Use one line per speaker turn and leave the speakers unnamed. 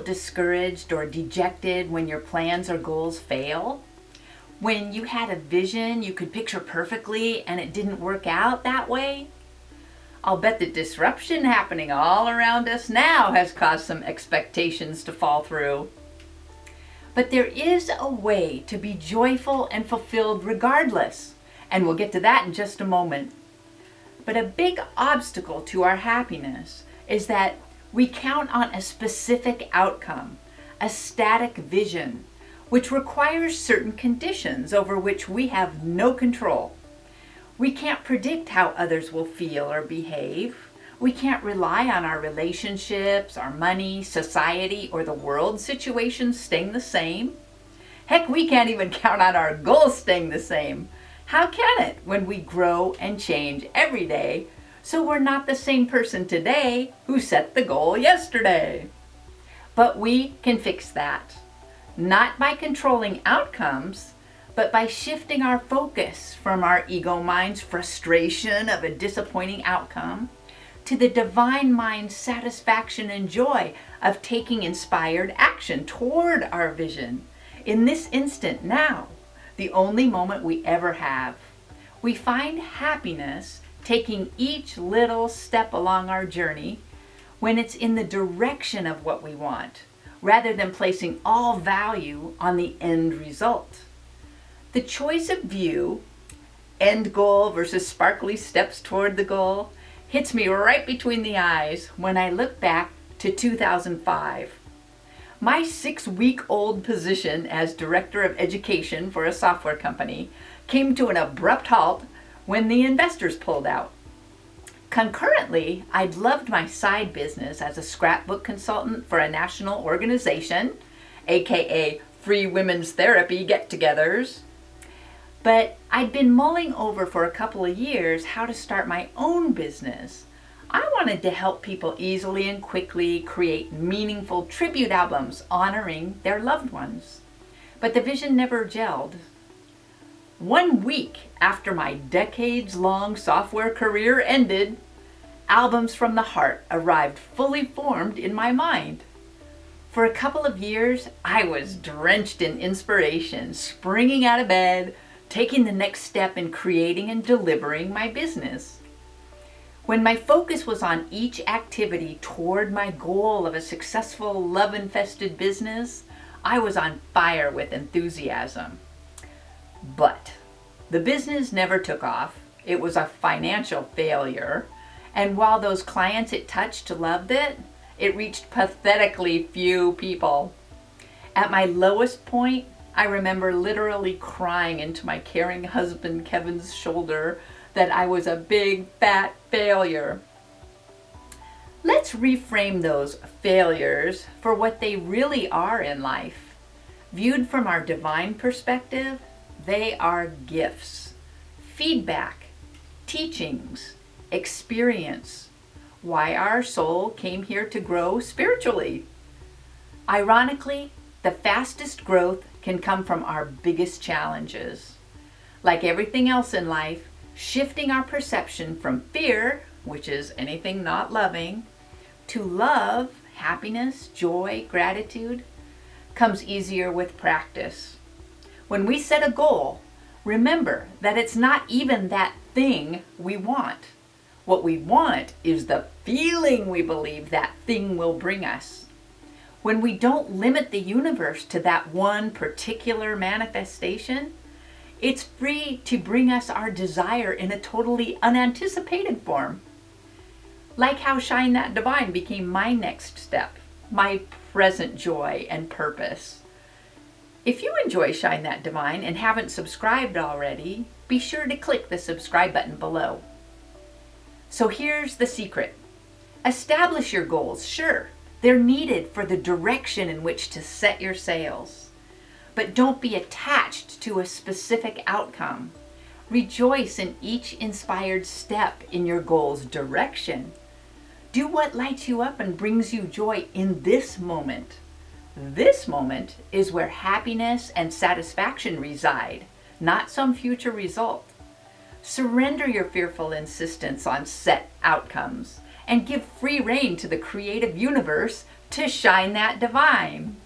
discouraged or dejected when your plans or goals fail? When you had a vision you could picture perfectly and it didn't work out that way? I'll bet the disruption happening all around us now has caused some expectations to fall through. But there is a way to be joyful and fulfilled regardless, and we'll get to that in just a moment. But a big obstacle to our happiness is that we count on a specific outcome, a static vision, which requires certain conditions over which we have no control. We can't predict how others will feel or behave. We can't rely on our relationships, our money, society, or the world situations staying the same. Heck, we can't even count on our goals staying the same. How can it when we grow and change every day, so we're not the same person today who set the goal yesterday? But we can fix that, not by controlling outcomes, but by shifting our focus from our ego mind's frustration of a disappointing outcome to the divine mind's satisfaction and joy of taking inspired action toward our vision. In this instant now, the only moment we ever have, we find happiness taking each little step along our journey when it's in the direction of what we want, rather than placing all value on the end result. The choice of view, end goal versus sparkly steps toward the goal, hits me right between the eyes when I look back to 2005. My 6-week-old position as Director of Education for a software company came to an abrupt halt when the investors pulled out. Concurrently, I'd loved my side business as a scrapbook consultant for a national organization, aka Free Women's Therapy get-togethers. But I'd been mulling over for a couple of years how to start my own business. I wanted to help people easily and quickly create meaningful tribute albums honoring their loved ones. But the vision never gelled. 1 week after my decades-long software career ended, albums from the heart arrived fully formed in my mind. For a couple of years, I was drenched in inspiration, springing out of bed, taking the next step in creating and delivering my business. When my focus was on each activity toward my goal of a successful, love-infested business, I was on fire with enthusiasm. But the business never took off. It was a financial failure. And while those clients it touched loved it, it reached pathetically few people. At my lowest point, I remember literally crying into my caring husband Kevin's shoulder that I was a big fat failure. Let's reframe those failures for what they really are in life. Viewed from our divine perspective, they are gifts, feedback, teachings, experience, why our soul came here to grow spiritually. Ironically, the fastest growth can come from our biggest challenges. Like everything else in life, shifting our perception from fear, which is anything not loving, to love, happiness, joy, gratitude, comes easier with practice. When we set a goal, remember that it's not even that thing we want. What we want is the feeling we believe that thing will bring us. When we don't limit the universe to that one particular manifestation, it's free to bring us our desire in a totally unanticipated form. Like how Shine That Divine became my next step, my present joy and purpose. If you enjoy Shine That Divine and haven't subscribed already, be sure to click the subscribe button below. So here's the secret. Establish your goals, sure. They're needed for the direction in which to set your sails. But don't be attached to a specific outcome. Rejoice in each inspired step in your goal's direction. Do what lights you up and brings you joy in this moment. This moment is where happiness and satisfaction reside, not some future result. Surrender your fearful insistence on set outcomes and give free rein to the creative universe to shine that divine.